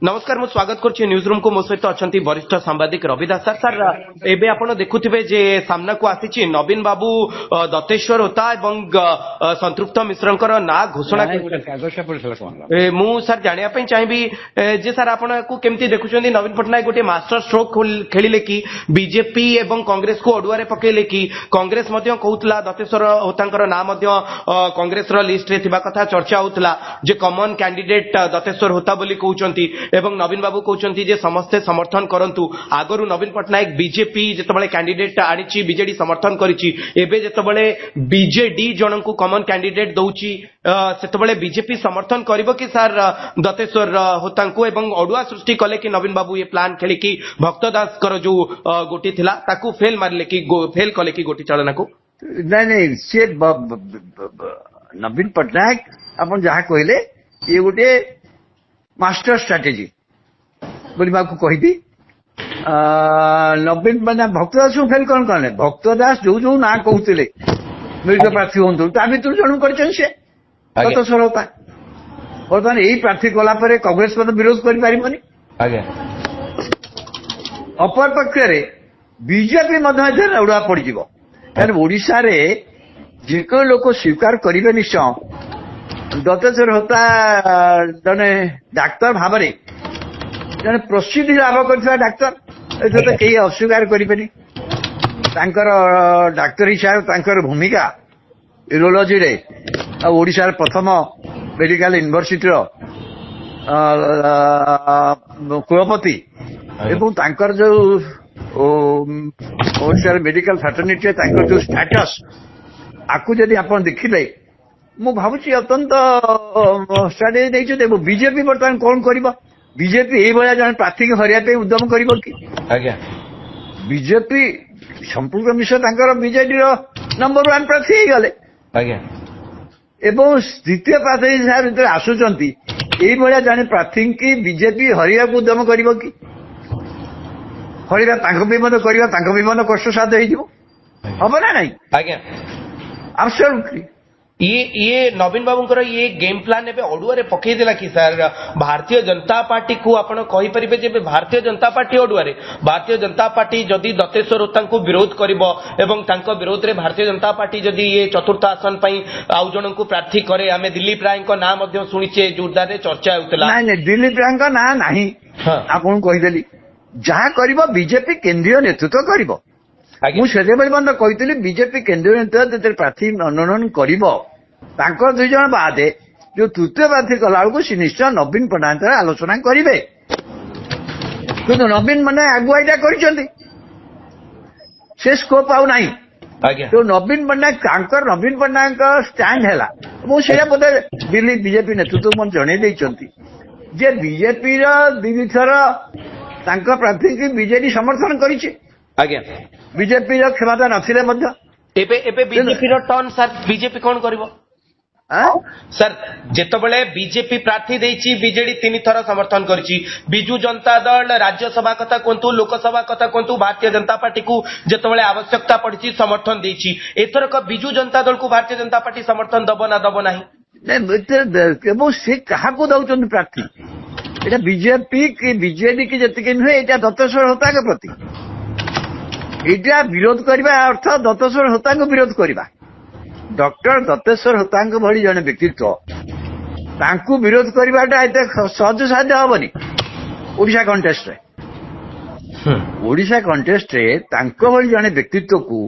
नमस्कार मु स्वागत करुच्ची न्यूज रूम को मो सहित अच्छा वरिष्ठ सांबादिक रवि दास सर सर एबे आपण देखुथिबे जे सामना को आसीची नवीन बाबू दत्तेश्वर होता एवं संतृप्त मिश्रंकर ना घोषणा मु सर जानिया पई चाहिबी जे सर आपण को केमती देखुछंदी नवीन पटनायक गोटे मास्टर स्ट्रोक खेलिले कि बीजेपी एवं कांग्रेस को अडुआरे पकेले कि कांग्रेस मध्य कहउतला दत्तेश्वर होतांकर ना मध्य कांग्रेस रो लिस्ट रे थिबा कथा चर्चा होतला जे कॉमन कैंडिडेट दत्तेश्वर होता बोली कहउचंती एवं नवीन बाबू कहते जे समस्ते समर्थन करंतु आगरु नवीन पटनायक बीजेपी जितेबाला कैंडिडेट आनी बीजेडी समर्थन करिछि एबे जितेबाला बीजेडी जन को कॉमन कैंडिडेट दउछि सेतेबाला बीजेपी समर्थन करिवो कि सर दत्तेश्वर होतांकु एवं अडुआ सृष्टि कले कि नवीन बाबू ये प्लान खेली कि भक्तदास कर जो गोटी थिला ताकू फेल मारले कि फेल कले कि गोटी चालना को नहीं से नवीन पटनायक अपन जहाँ कहले ये गोटे मास्टर स्ट्राटेजी बोली बाबू कही नवीन मैंने भक्तदास को फेल कौन कले भक्तदास जो जो ना कहते मिलित प्रार्थी हूँ ता भर जन कर होता बर्तमान यही प्रार्थी कलापर कांग्रेस मत विरोध कर अपर पक्ष बीजेपी उड़ा पड़ ओडिशा रे जे को लोक स्वीकार करेंगे निश्चय दत्तेश्वर होता जने डाक्तर भाव जने प्रसिद्धि लाभ कर डाक्तर तो कहीं अस्वीकार करें डाक्तर हिसाब से भूमिका यूरोलोजी रे ओडिशा प्रथम मेडिकल यूनिवर्सिटी कुलपति एवं तांकर जो ओडिशा मेडिकल फैटर्निटी जो स्टेटस आपको जदि आप देखिले मु भावुची अत्यंत स्ट्राटेजी नहीं बीजेपी बर्तमान कौन कर बीजेपी ये जन प्रार्थी की हरिया उद्यम कर बीजेपी संपूर्ण मिश्र बीजेडी नंबर 1 प्रार्थी गले एवं द्वितीय प्रार्थी हिसाब से आसुंच ये जन प्रार्थी की बीजेपी हरिया उद्यम कर हरिया भी कष्ट साध्य हम ना नहीं एब्सोल्युटली ये नवीन बाबूंकर ये गेम प्लान एबे अडुआरे पकई देला कि सर भारतीय जनता पार्टी को आपण कहि परिबे जे भारतीय जनता पार्टी अडुआरे भारतीय जनता पार्टी जदि दत्तेश्वर होता को विरोध करिवो एवं तांको विरोध रे भारतीय जनता पार्टी जदि ये चतुर्थ आसन पई आउ जन को प्रार्थी करे आमे दिलीप राय को नाम मध्य सुनिचे जोरदार रे चर्चा होतला नहीं दिलीप राय का ना नहीं आपन कहि देली जहा करिवो बीजेपी केंद्रीय नेतृत्व करिवो मुझे कही बीजेपी केंद्रीय नेतृत्व प्रार्थी मनोनयन कर दुई जन बाद जो तृतीय प्रार्थी कला बेलू निश्चय नवीन पटनायक आलोचना करेंगे कि नवीन मैंने आगुआईटा कर स्कोप आउ ना तो नवीन पटनायक नवीन पटनायक स्टैंड है मुझे बोधे दिल्ली बीजेपी नेतृत्व मन जन बीजेपी दिथर प्रार्थी की बीजेडी समर्थन कर बीजेपी क्षमता नथिले बीजेपी टर्न सर बीजेपी कौन करिवो सर जेतबेले बीजेपी प्रार्थी देछि बीजेडी 3 थर समर्थन करछि बिजू जनता दल राज्यसभा कथा कोंतु लोकसभा कथा कोंतु भारतीय जनता पार्टी को जेतबेले आवश्यकता पड़छि समर्थन देछि एथरक बिजू जनता दल को भारतीय जनता पार्टी समर्थन दबो नहीं से कहा को दउछन प्रार्थी एटा बीजेपी की बीजेडी की जति नुहे एटा दत्तेश्वर होता के प्रति एटा विरोध करबा अर्थ दत्तेश्वर होता को विरोध करबा डॉक्टर दत्तेश्वर होता भली जन व्यक्तित्व तांकु विरोध करवाटा एत सहज साध्य हेनी ओडिशा कंटेस्ट रे ओडिशा कंटेस्ट रे तांको भली जन व्यक्तित्व को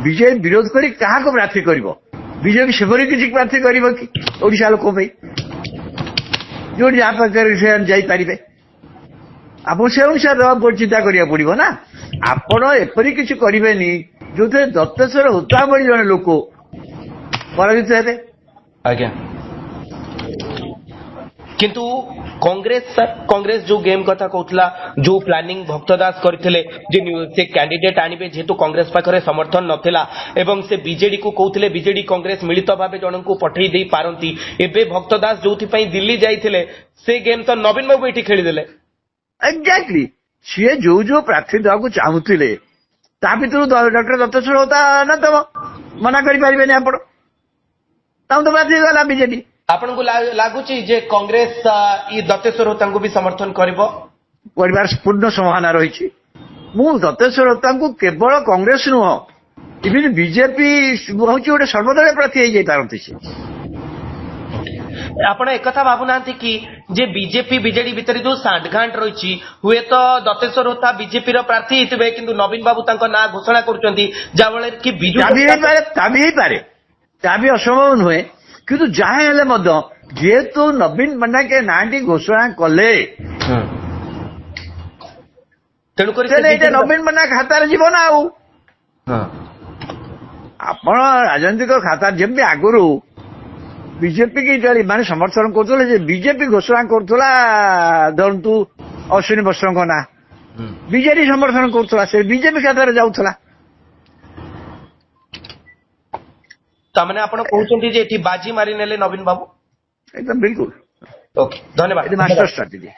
बीजेपी विरोध करी कहा को प्रार्थी करिवो बीजेपी सेपरी किसी प्रार्थी करिवो कि ओडिशा लोक पे जो जहाँ पाखे से जाई पारिबे आप से अनुसार चिंता करिया पड़िबो ना आपण एपरी किसी करेनि जो दत्तेश्वर होता भली जन लोक पराजित हेते आज्ञा किंतु कांग्रेस जो गेम कथा कहूला जो प्लानिंग भक्तदास करथिले जे से कैंडिडेट आनिबे जेतु कांग्रेस पाखरे समर्थन नथिला एवं से बीजेडी को कहूले बीजेडी कांग्रेस मिलित भाबे जन को पठेई देई पारंती एबे भक्तदास जोथि पई दिल्ली जाइथिले से गेम तो नवीन बाबू एठी खेली देले एग्जैक्टली सी जो प्रार्थी देवाक चाहूले ता भर डॉक्टर दत्तेश्वर होता न तब मना कर प्रार्थी गला बीजेडी ଆପଣଙ୍କୁ ଲାଗୁଛି ଯେ କଂଗ୍ରେସ ଇ ଦତେଶ୍ୱର ହୋତାଙ୍କୁ ବି ସମର୍ଥନ କରିବ? କରିବାର ପୂର୍ଣ୍ଣ ସମ୍ଭାବନା ରହିଛି। ମୁଁ ଦତେଶ୍ୱର ହୋତାଙ୍କୁ କେବଳ କଂଗ୍ରେସ ନୁହଁ, ଇଭିନ୍ ବିଜେପି ହଉଛି ଗୋଟେ ସର୍ବଦଳୀୟ ପ୍ରାର୍ଥୀ ହେଇଯାଇପାରନ୍ତି ସେ। ଆପଣ ଏକଥା ଭାବୁନାହାନ୍ତି କି ଯେ ବିଜେପି ବିଜେଡି ଭିତରେ ଯୋଉ ସାଣ୍ଠଗାଣ୍ଠ ରହିଛି, ହୁଏତ ଦତେଶ୍ୱର ହୋତା ବିଜେପିର ପ୍ରାର୍ଥୀ ହେଇଥିବେ କିନ୍ତୁ ନବୀନ ବାବୁ ତାଙ୍କ ନାଁ ଘୋଷଣା କରୁଛନ୍ତି, ଯାହାଫଳରେ କି ବିଜୁ ତା ବି ହେଇପାରେ, ତା ବି ଅସମ୍ଭବ ନୁହେଁ। କିନ୍ତୁ ଯାହା ହେଲେ ମଧ୍ୟ ଯେହେତୁ ନବୀନ ପଟ୍ଟନାୟକ ନାଁଟି ଘୋଷଣା କଲେ, ତେଣୁକରି ଏଇଟା ନବୀନ ପଟ୍ଟନାୟକ ଖାତାରେ ଯିବ ନା। ଆଉ ଆପଣ ରାଜନୈତିକ ଖାତା ଯେମିତି ଆଗରୁ ବିଜେପି କି ମାନେ ସମର୍ଥନ କରୁଥିଲେ, ଯେ ବିଜେପି ଘୋଷଣା କରୁଥିଲା ଧରନ୍ତୁ ଅଶ୍ୱିନୀ ବସ୍ତ୍ରଙ୍କ ନାଁ, ବିଜେଡି ସମର୍ଥନ କରୁଥିଲା, ସେ ବିଜେପି ଖାତାରେ ଯାଉଥିଲା। ତାମାନେ ଆପଣ କହୁଛନ୍ତି ଯେ ଏଠି ବାଜି ମାରି ନେଲେ ନବୀନ ବାବୁ? ଏକଦମ ବିଲକୁଲ। ଓକେ, ଧନ୍ୟବାଦ। Master strategy.